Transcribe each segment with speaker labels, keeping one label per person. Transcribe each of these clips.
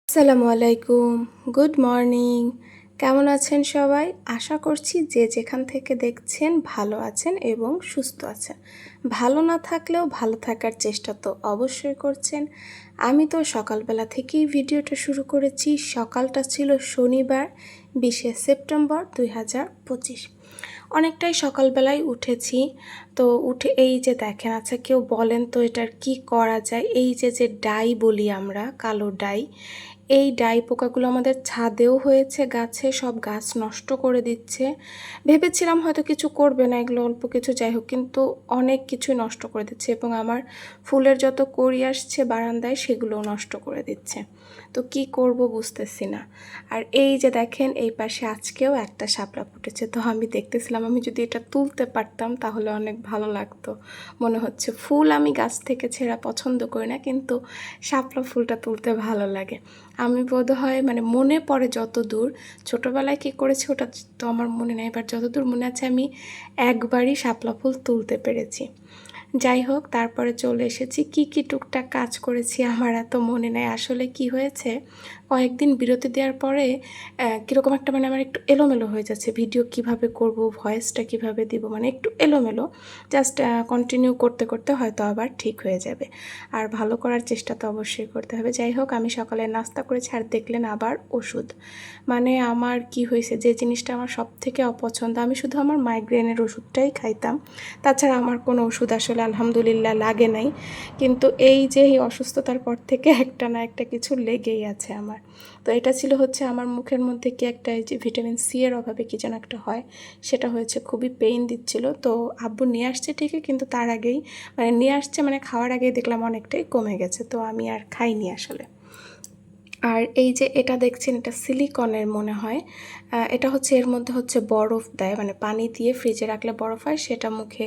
Speaker 1: আসসালামু আলাইকুম, good morning. কেমন আছেন সবাই? আশা করছি যে যেখান থেকে দেখছেন ভালো আছেন এবং সুস্থ আছেন। ভালো না থাকলেও ভালো থাকার চেষ্টা তো অবশ্যই করছেন। আমি তো সকালবেলা থেকেই ভিডিওটা শুরু করেছি। সকালটা ছিল শনিবার 20শে সেপ্টেম্বর 2025। অনেকটাই সকালবেলায় উঠেছি। তো উঠে এই যে দেখেন, আচ্ছা কেউ বলেন তো এটার কি করা যায়? এই যে ডাই বলি আমরা, কালো ডাই, এই ডাই পোকাগুলো আমাদের ছাদেও হয়েছে, গাছে সব গাছ নষ্ট করে দিচ্ছে। ভেবেছিলাম হয়তো কিছু করবে না, এগুলো অল্প কিছু যাই হোক, কিন্তু অনেক কিছুই নষ্ট করে দিচ্ছে এবং আমার ফুলের যত কড়ি আসছে বারান্দায় সেগুলোও নষ্ট করে দিচ্ছে। তো কি করব বুঝতেছি না। আর এই যে দেখেন, এই পাশে আজকেও একটা শাপলা ফুটেছে। তো আমি দেখতেছিলাম আমি যদি এটা তুলতে পারতাম তাহলে অনেক ভালো লাগতো। মনে হচ্ছে ফুল আমি গাছ থেকে ছেঁড়া পছন্দ করি না, কিন্তু শাপলা ফুলটা তুলতে ভালো লাগে। আমি বোধহয় মানে মনে পড়ে যতদূর, ছোটোবেলায় কী করেছি ওটা তো আমার মনে নেই, এবার যতদূর মনে আছে আমি একবারই শাপলা ফুল তুলতে পেরেছি। যাই হোক, তারপরে চলে এসেছি। কি টুকটাক কাজ করেছি আমার এত মনে নেই। আসলে কি হয়েছে, কয়েকদিন বিরতি দেওয়ার পরে কীরকম একটা মানে আমার একটু এলোমেলো হয়ে যাচ্ছে। ভিডিও কিভাবে করব, ভয়েসটা কিভাবে দিব, মানে একটু এলোমেলো। জাস্ট কন্টিনিউ করতে করতে হয়তো আবার ঠিক হয়ে যাবে। আর ভালো করার চেষ্টা তো অবশ্যই করতে হবে। যাই হোক, আমি সকালে নাস্তা করেছি আর দেখলেন আবার ওষুধ। মানে আমার কি হয়েছে, যে জিনিসটা আমার সবথেকে অপছন্দ, আমি শুধু আমার মাইগ্রেনের ওষুধটাই খাইতাম, তাছাড়া আমার কোনো ওষুধ আসলে আলহামদুলিল্লাহ লাগে নাই। কিন্তু এই যে এই অসুস্থতার পর থেকে একটা না একটা কিছু লেগেই আছে আমার। তো এটা ছিল হচ্ছে আমার মুখের মধ্যে কি একটা, এই যে ভিটামিন সি এর অভাবে কি যেন একটা হয়, সেটা হয়েছে, খুবই পেইন দিচ্ছিল। তো আব্বু নিয়ে আসছে ঠিকই, কিন্তু তার আগেই মানে নিয়ে আসছে মানে খাওয়ার আগেই দেখলাম অনেকটাই কমে গেছে। তো আমি আর খাইনি আসলে। আর এই যে এটা দেখছেন, এটা সিলিকনের মনে হয়। এটা হচ্ছে, এর মধ্যে হচ্ছে বরফ দেয়, মানে পানি দিয়ে ফ্রিজে রাখলে বরফ হয়, সেটা মুখে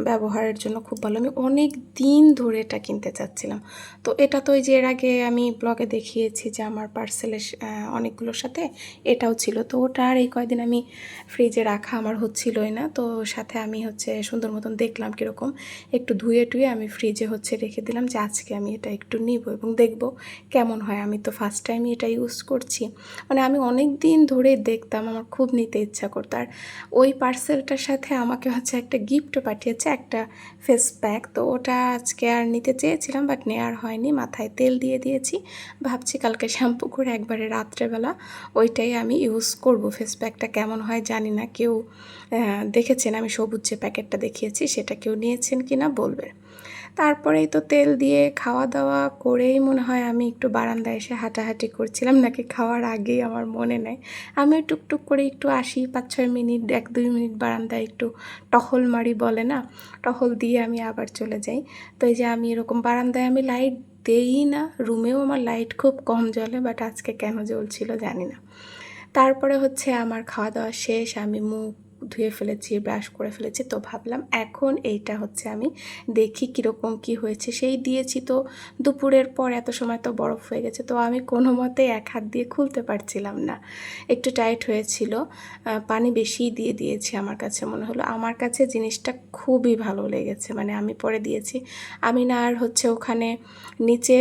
Speaker 1: ব্যবহারের জন্য খুব ভালো। আমি অনেক দিন ধরে এটা কিনতে চাচ্ছিলাম। তো এটা তো ওই যে এর আগে আমি ব্লগে দেখিয়েছি যে আমার পার্সেলের অনেকগুলোর সাথে এটাও ছিল। তো ওটা আর এই কয়দিন আমি ফ্রিজে রাখা আমার হচ্ছিলই না। তো সাথে আমি হচ্ছে সুন্দর মতন দেখলাম কীরকম, একটু ধুয়ে টুয়ে আমি ফ্রিজে হচ্ছে রেখে দিলাম যে আজকে আমি এটা একটু নিব এবং দেখব কেমন হয়। আমি তো ফার্স্ট টাইমই এটা ইউজ করছি, মানে আমি অনেক দিন ধরে দেখতাম, আমার খুব নিতে ইচ্ছা করতো। আর ওই পার্সেলটার সাথে আমাকে হচ্ছে একটা গিফটও পাঠিয়েছে, একটা ফেস প্যাক। তো ওটা আজকে আর নিতে চেয়েছিলাম, বাট নেওয়ার হয়নি। মাথায় তেল দিয়ে দিয়েছি, ভাবছি কালকে শ্যাম্পু করে একবারে রাত্রেবেলা ওইটাই আমি ইউজ করব। ফেস প্যাকটা কেমন হয় জানি না, কেউ দেখেছেন আমি সবুজ যে প্যাকেটটা দেখিয়েছি সেটা কেউ নিয়েছেন কি না বলবে। তারপরেই তো তেল দিয়ে খাওয়া দাওয়া করেই মনে হয় আমি একটু বারান্দায় এসে হাঁটাহাঁটি করছিলাম, নাকি খাওয়ার আগেই আমার মনে নেই। আমি টুকটুক করে একটু আসি, 5-6 মিনিট, 1-2 মিনিট বারান্দায় একটু টহল মারি বলে না, টহল দিয়ে আমি আবার চলে যাই। তো এই যে আমি এরকম বারান্দায় আমি লাইট দেই না, রুমেও আমার লাইট খুব কম জ্বলে, বাট আজকে কেন জ্বলছিল জানি না। তারপরে হচ্ছে আমার খাওয়া দাওয়া শেষ, আমি মুখ ধুয়ে ফেলেছি, ব্রাশ করে ফেলেছি। তো ভাবলাম এখন এইটা হচ্ছে আমি দেখি কীরকম কি হয়েছে। সেই দিয়েছি তো দুপুরের পর, এত সময় তো বরফ হয়ে গেছে। তো আমি কোনো মতে এক হাত দিয়ে খুলতে পারছিলাম না, একটু টাইট হয়েছিল। পানি বেশিই দিয়ে দিয়েছি আমার কাছে মনে হলো। আমার কাছে জিনিসটা খুবই ভালো লেগেছে, মানে আমি পরে দিয়েছি। আমি না আর হচ্ছে ওখানে নিচে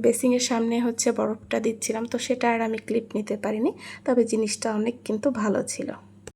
Speaker 1: বেসিংয়ের সামনে হচ্ছে বরফটা দিচ্ছিলাম, তো সেটা আর আমি ক্লিপ নিতে পারিনি। তবে জিনিসটা অনেক কিন্তু ভালো ছিল।